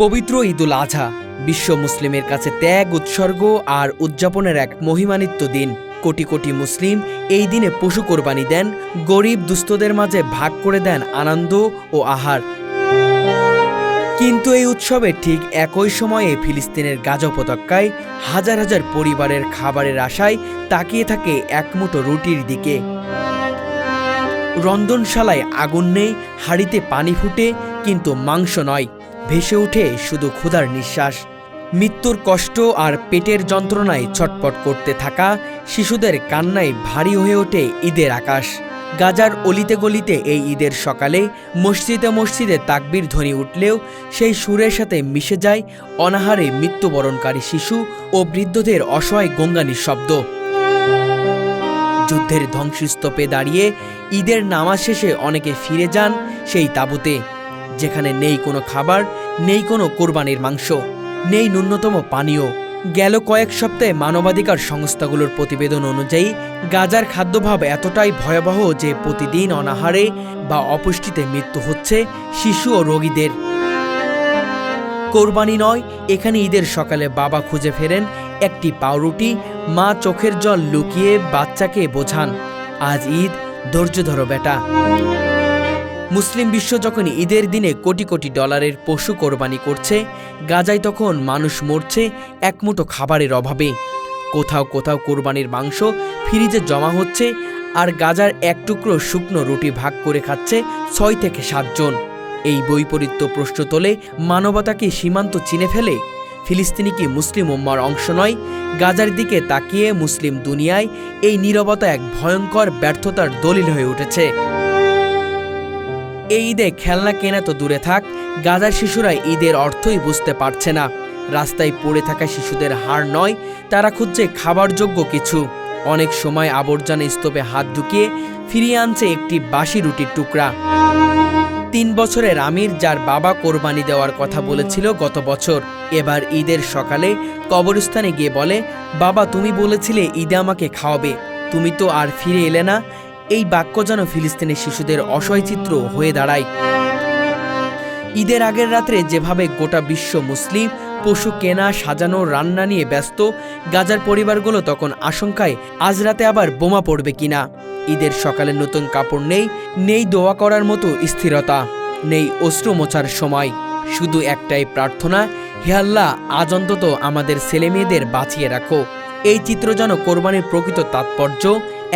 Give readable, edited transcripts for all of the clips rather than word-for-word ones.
পবিত্র ঈদুল আজহা বিশ্ব মুসলিমের কাছে ত্যাগ, উৎসর্গ আর উদযাপনের এক মহিমান্বিত দিন। কোটি কোটি মুসলিম এই দিনে পশু কোরবানি দেন, গরিব দুস্থদের মাঝে ভাগ করে দেন আনন্দ ও আহার। কিন্তু এই উৎসবের ঠিক একই সময়ে ফিলিস্তিনের গাজা উপত্যকায় হাজার হাজার পরিবারের খাবারের আশায় তাকিয়ে থাকে একমুঠো রুটির দিকে। রন্ধনশালায় আগুন নেই, হাঁড়িতে পানি ফুটে, কিন্তু মাংস নয়, ভেসে ওঠে শুধু ক্ষুধার নিঃশ্বাস। মৃত্যুর কষ্ট আর পেটের যন্ত্রণায় ছটপট করতে থাকা শিশুদের কান্নায় ভারী হয়ে ওঠে ঈদের আকাশ। গাজার অলিতে গলিতে এই ঈদের সকালে মসজিদে মসজিদে তাকবীর ধ্বনি উঠলেও সেই সুরের সাথে মিশে যায় অনাহারে মৃত্যুবরণকারী শিশু ও বৃদ্ধদের অসহায় গঙ্গানির শব্দ। যুদ্ধের ধ্বংসস্তূপে দাঁড়িয়ে ঈদের নামাজ শেষে অনেকে ফিরে যান সেই তাঁবুতে, যেখানে নেই কোনো খাবার, নেই কোনো কোরবানির মাংস, নেই ন্যূনতম পানীয়। গেল কয়েক সপ্তাহে মানবাধিকার সংস্থাগুলোর প্রতিবেদন অনুযায়ী গাজার খাদ্যাভাব এতটাই ভয়াবহ যে প্রতিদিন অনাহারে বা অপুষ্টিতে মৃত্যু হচ্ছে শিশু ও রোগীদের। কোরবানি নয়, এখানে ঈদের সকালে বাবা খুঁজে ফেরেন একটি পাউরুটি, মা চোখের জল লুকিয়ে বাচ্চাকে বোঝান, আজ ঈদ, ধৈর্য ধরো বেটা। মুসলিম বিশ্ব যখন ঈদের দিনে কোটি কোটি ডলারের পশু কোরবানি করছে, গাজায় তখন মানুষ মরছে একমুঠো খাবারের অভাবে। কোথাও কোথাও কোরবানির মাংস ফ্রিজে জমা হচ্ছে, আর গাজার এক টুকরো শুকনো রুটি ভাগ করে খাচ্ছে 6 থেকে 7 জন। এই বৈপরীত্য প্রশ্ন তোলে, মানবতা কি সীমান্ত চিনে ফেলে? ফিলিস্তিনি কি মুসলিম উম্মার অংশ নয়? গাজার দিকে তাকিয়ে মুসলিম দুনিয়ায় এই নীরবতা এক ভয়ঙ্কর ব্যর্থতার দলিল হয়ে উঠেছে। এই ঈদে খেলনা কেনা তো দূরে থাক, গাজার শিশুরা ঈদের অর্থই বুঝতে পারছে না। রাস্তায় পড়ে থাকা শিশুদের হার নয়, তারা খুঁজছে খাবারযোগ্য কিছু। অনেক সময় আবর্জনা স্তূপে হাত ঢুকিয়ে ফিরিয়ে আনছে একটি বাসি রুটির টুকরা। 3 বছরের আমির, যার বাবা কোরবানি দেওয়ার কথা বলেছিল গত বছর, এবার ঈদের সকালে কবরস্থানে গিয়ে বলে, বাবা তুমি বলেছিলে ঈদে আমাকে খাওয়াবে, তুমি তো আর ফিরে এলে না। এই বাক্য যেন ফিলিস্তিনের শিশুদের অসহায় চিত্র হয়ে দাঁড়ায়। ঈদের আগের রাত্রে যেভাবে গোটা বিশ্ব মুসলিম পশু কেনা, সাজানো, রান্না নিয়ে ব্যস্ত, গাজার পরিবারগুলো তখন আশঙ্কায় আজ রাতে আবার বোমা পড়বে কিনা। ঈদের সকালে নতুন কাপড় নেই, নেই দোয়া করার মতো স্থিরতা, নেই অশ্রু মোছার সময়, শুধু একটাই প্রার্থনা, হে আল্লাহ, আজ অন্তত আমাদের ছেলেমেয়েদের বাঁচিয়ে রাখো। এই চিত্র যেন কোরবানির প্রকৃত তাৎপর্য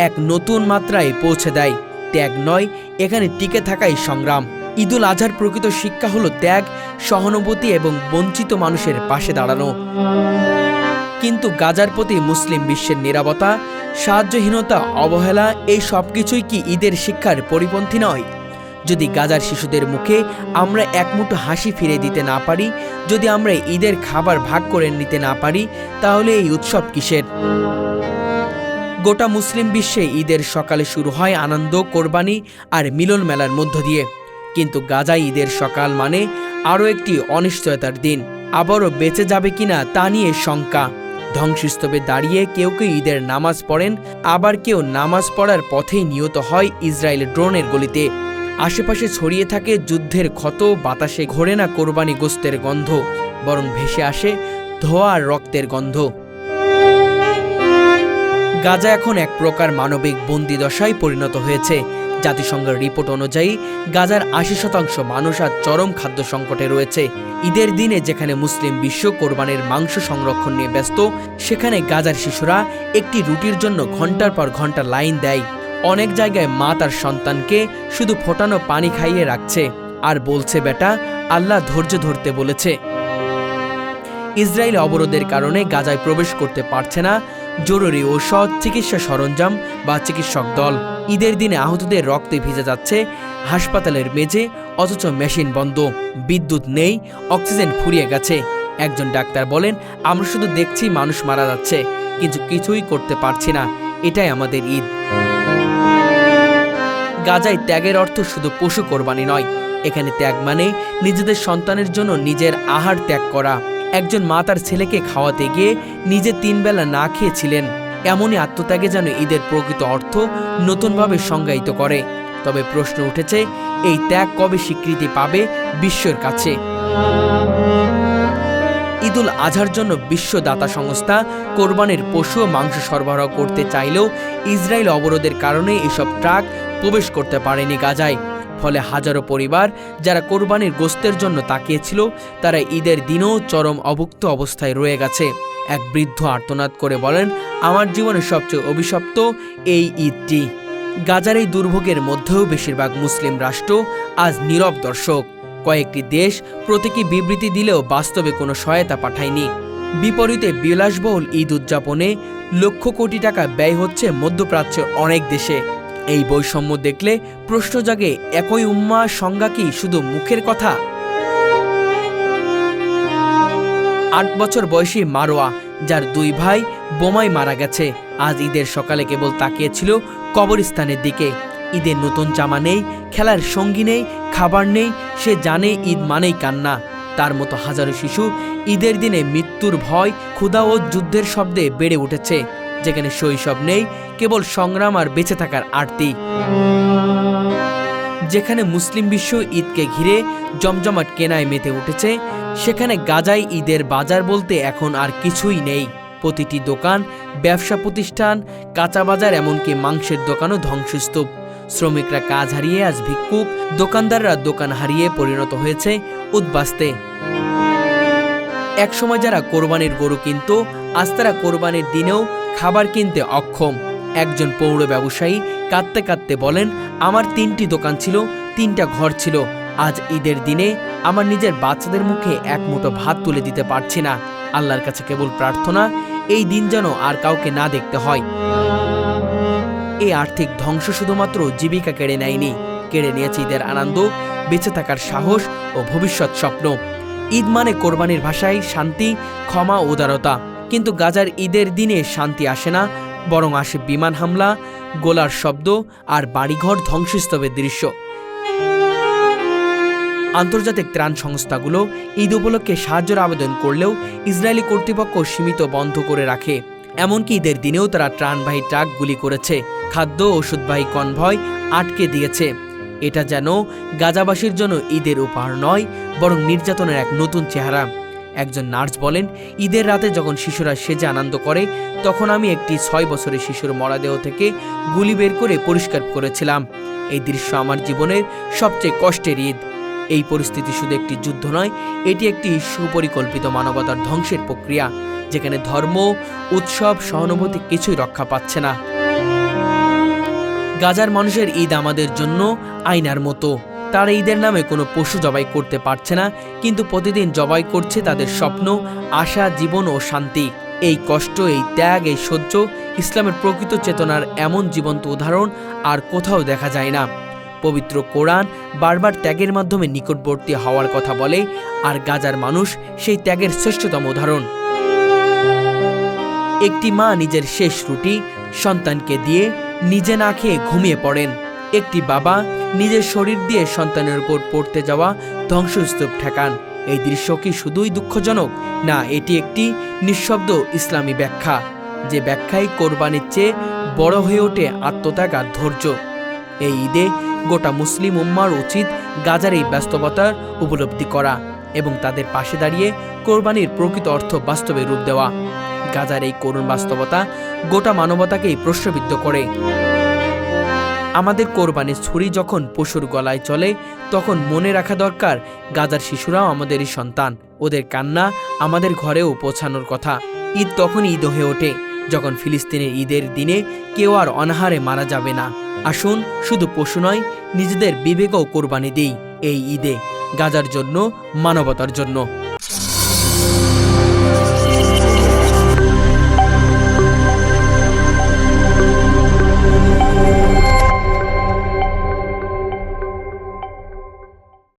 এক নতুন মাত্রায় পৌঁছে দেয়। ত্যাগ নয়, এখানে টিকে থাকাই সংগ্রাম। ঈদুল আজহার প্রকৃত শিক্ষা হলো ত্যাগ, সহানুভূতি এবং বঞ্চিত মানুষের পাশে দাঁড়ানো। কিন্তু গাজার প্রতি মুসলিম বিশ্বের নীরবতা, সাহায্যহীনতা, অবহেলা, এই সবকিছুই কি ঈদের শিক্ষার পরিপন্থী নয়? যদি গাজার শিশুদের মুখে আমরা একমুঠো হাসি ফিরে দিতে না পারি, যদি আমরা ঈদের খাবার ভাগ করে নিতে না পারি, তাহলে এই উৎসব কিসের? গোটা মুসলিম বিশ্বে ঈদের সকালে শুরু হয় আনন্দ, কোরবানি আর মিলন মেলার মধ্য দিয়ে। কিন্তু গাজায় ঈদের সকাল মানে আরও একটি অনিশ্চয়তার দিন। আবারও বেঁচে যাবে কিনা তা নিয়ে শঙ্কা। ধ্বংসস্তূপে দাঁড়িয়ে কেউ কেউ ঈদের নামাজ পড়েন, আবার কেউ নামাজ পড়ার পথেই নিহত হয় ইসরায়েলের ড্রোনের গুলিতে। আশেপাশে ছড়িয়ে থাকে যুদ্ধের ক্ষত, বাতাসে ঘোরে না কোরবানি গোস্তের গন্ধ, বরং ভেসে আসে ধোয়া আর রক্তের গন্ধ। গাজা এখন এক প্রকার মানবিক বন্দিদশায় পরিণত হয়েছে। জাতিসংঘের রিপোর্ট অনুযায়ী গাজার 80% মানুষ আজ চরম খাদ্য সংকটে রয়েছে। ঈদের দিনে যেখানে মুসলিম বিশ্ব কোরবানির মাংস সংরক্ষণ নিয়ে ব্যস্ত, সেখানে গাজার শিশুরা একটি রুটির জন্য ঘন্টার পর ঘন্টা লাইন দেয়। অনেক জায়গায় মা তার সন্তানকে শুধু ফোটানো পানি খাইয়ে রাখছে আর বলছে, বেটা, আল্লাহ ধৈর্য ধরতে বলেছে। ইসরায়েল অবরোধের কারণে গাজায় প্রবেশ করতে পারছে না জরুরি ঔষধ, চিকিৎসা সরঞ্জাম বা চিকিৎসক দল। ঈদের দিনে আহতদের রক্তে ভিজে যাচ্ছে হাসপাতালের মেঝে, অথচ মেশিন বন্ধ, বিদ্যুৎ নেই, অক্সিজেন ফুরিয়ে গেছে। একজন ডাক্তার বলেন, আমরা শুধু দেখছি মানুষ মারা যাচ্ছে, কিন্তু কিছুই করতে পারছি না। এটাই আমাদের ঈদ। গাজায় ত্যাগের অর্থ শুধু পশু কোরবানি নয়, এখানে ত্যাগ মানে নিজেদের সন্তানের জন্য নিজের আহার ত্যাগ করা। একজন মা তার ছেলেকে খাওয়াতে গিয়ে নিজে 3 বেলা না খেয়েছিলেন। এমনই আত্মত্যাগে যেন ঈদের প্রকৃত অর্থ নতুনভাবে সংজ্ঞায়িত করে। তবে প্রশ্ন উঠেছে, এই ত্যাগ কবে স্বীকৃতি পাবে বিশ্বের কাছে? ঈদুল আজহার জন্য বিশ্ব দাতা সংস্থা কোরবানির পশু ও মাংস সরবরাহ করতে চাইলেও ইসরায়েল অবরোধের কারণে এসব ট্রাক প্রবেশ করতে পারেনি গাজায়। ফলে হাজারো পরিবার যারা কোরবানির গোশতের জন্য তাকিয়েছিল তারা ঈদের দিনও চরম অভুক্ত অবস্থায় রয়ে গেছে। এক বৃদ্ধ আর্তনাদ করে বলেন, আমার জীবনের সবচেয়ে অভিশপ্ত এই ঈদটি। গাজার এই দুর্ভোগের মধ্যেও বেশিরভাগ মুসলিম রাষ্ট্র আজ নীরব দর্শক। কয়েকটি দেশ প্রতীকী বিবৃতি দিলেও বাস্তবে কোনো সহায়তা পাঠায়নি। বিপরীতে বিলাসবহুল ঈদ উদযাপনে লক্ষ কোটি টাকা ব্যয় হচ্ছে মধ্যপ্রাচ্যের অনেক দেশে। এই বৈষম্য দেখলে প্রশ্ন জাগে, একই উম্মাহ সংজ্ঞা কি শুধু মুখের কথা? ৮ বছর বয়সী মারোয়া, যার 2 ভাই বোমায় মারা গেছে, আজ ঈদের সকালে কেবল তাকিয়েছিল কবরস্থানের দিকে। ঈদের নতুন জামা নেই, খেলার সঙ্গী নেই, খাবার নেই। সে জানে ঈদ মানেই কান্না। তার মতো হাজারো শিশু ঈদের দিনে মৃত্যুর ভয়, ক্ষুধা ও যুদ্ধের শব্দে বেড়ে উঠেছে, যেখানে শৈশব নেই, কেবল সংগ্রাম আর বেঁচে থাকার আরতি। যেখানে মুসলিম বিশ্ব ঈদকে ঘিরে জমজমাট কেনায় মেতে উঠেছে, সেখানে গাজায় ঈদের বাজার বলতে এখন আর কিছুই নেই। প্রতিটি দোকান, ব্যবসা প্রতিষ্ঠান, কাঁচা বাজার, এমনকি মাংসের দোকানও ধ্বংসস্তূপ। শ্রমিকরা কাজ হারিয়ে আজ ভিক্ষুক, দোকানদাররা দোকান হারিয়ে পরিণত হয়েছে উদ্বাস্তে। একসময় যারা কোরবানির গরু কিনত, আজ তারা কোরবানির দিনেও খাবার কিনতে অক্ষম। একজন পৌর ব্যবসায়ী কাঁদতে কাঁদতে বলেন, আমার 3টি দোকান ছিল, 3টা ঘর ছিল। আজ ঈদের দিনে আমার নিজের বাচ্চাদের মুখে এক মুঠো ভাত তুলে দিতে পারছি না। আল্লাহর কাছে কেবল প্রার্থনা, এই দিন যেন আর কাউকে না দেখতে হয়। এই আর্থিক ধ্বংস শুধুমাত্র জীবিকা কেড়ে নেয়নি, কেড়ে নিয়েছে ঈদের আনন্দ, বেঁচে থাকার সাহস ও ভবিষ্যৎ স্বপ্ন। ঈদ মানে কোরবানির ভাষায় শান্তি, ক্ষমা, উদারতা। কিন্তু গাজার ঈদের দিনে শান্তি আসে না, বরং আসে বিমান হামলা, গোলার শব্দ আর বাড়িঘর ধ্বংসস্তূপের দৃশ্য। আন্তর্জাতিক ত্রাণ সংস্থাগুলো ঈদ উপলক্ষে সাহায্যের আবেদন করলেও ইসরায়েলি কর্তৃপক্ষ সীমিত বন্ধ করে রাখে। এমনকি ঈদের দিনেও তারা ত্রাণবাহী ট্রাক গুলি করেছে, খাদ্য ওষুধবাহী কনভয় আটকে দিয়েছে। এটা যেন গাজাবাসীর জন্য ঈদের উপহার নয়, বরং নির্যাতনের এক নতুন চেহারা। একজন নার্স বলেন, ঈদের রাতে যখন শিশুরা সেজে আনন্দ করে, তখন আমি একটি 6 বছরের শিশুর মরদেহ থেকে গুলি বের করে পরিষ্কার করেছিলাম। এই দৃশ্য আমার জীবনের সবচেয়ে কষ্টের ঈদ। এই পরিস্থিতি শুধু একটি যুদ্ধ নয়, এটি একটি সুপরিকল্পিত মানবতার ধ্বংসের প্রক্রিয়া, যেখানে ধর্ম, উৎসব, সহানুভূতি কিছুই রক্ষা পাচ্ছে না। গাজার মানুষের ঈদ আমাদের জন্য আয়নার মতো। তারা ঈদের নামে কোনো পশু জবাই করতে পারছে না, কিন্তু প্রতিদিন জবাই করছে তাদের স্বপ্ন, আশা, জীবন ও শান্তি। এই কষ্ট, এই ত্যাগ, এই সহ্য ইসলামের প্রকৃত চেতনার এমন জীবন্ত উদাহরণ আর কোথাও দেখা যায় না। পবিত্র কোরআন বারবার ত্যাগের মাধ্যমে নিকটবর্তী হওয়ার কথা বলে, আর গাজার মানুষ সেই ত্যাগের শ্রেষ্ঠতম উদাহরণ। একটি মা নিজের শেষ রুটি সন্তানকে দিয়ে নিজে না খেয়ে ঘুমিয়ে পড়েন। একটি বাবা নিজের শরীর দিয়ে সন্তানের উপর পড়তে যাওয়া ধ্বংসস্তূপ ঠেকান। এই দৃশ্য কি শুধুই দুঃখজনক? না, এটি একটি নিঃশব্দ ইসলামী ব্যাখ্যা, যে ব্যাখ্যায় কোরবানির চেয়ে বড় হয়ে ওঠে আত্মত্যাগ আর ধৈর্য। এই ঈদে গোটা মুসলিম উম্মার উচিত গাজার এই বাস্তবতার উপলব্ধি করা এবং তাদের পাশে দাঁড়িয়ে কোরবানির প্রকৃত অর্থ বাস্তবে রূপ দেওয়া। গাজার এই করুণ বাস্তবতা গোটা মানবতাকেই প্রশ্নবিদ্ধ করে। আমাদের কোরবানির ছুরি যখন পশুর গলায় চলে, তখন মনে রাখা দরকার, গাজার শিশুরাও আমাদেরই সন্তান। ওদের কান্না আমাদের ঘরেও পৌঁছানোর কথা। ঈদ তখন ঈদ হয়ে ওঠে যখন ফিলিস্তিনের ঈদের দিনে কেউ আর অনাহারে মারা যাবে না। আসুন শুধু পশু নয়, নিজেদের বিবেকও কোরবানি দেই এই ঈদে, গাজার জন্য, মানবতার জন্য।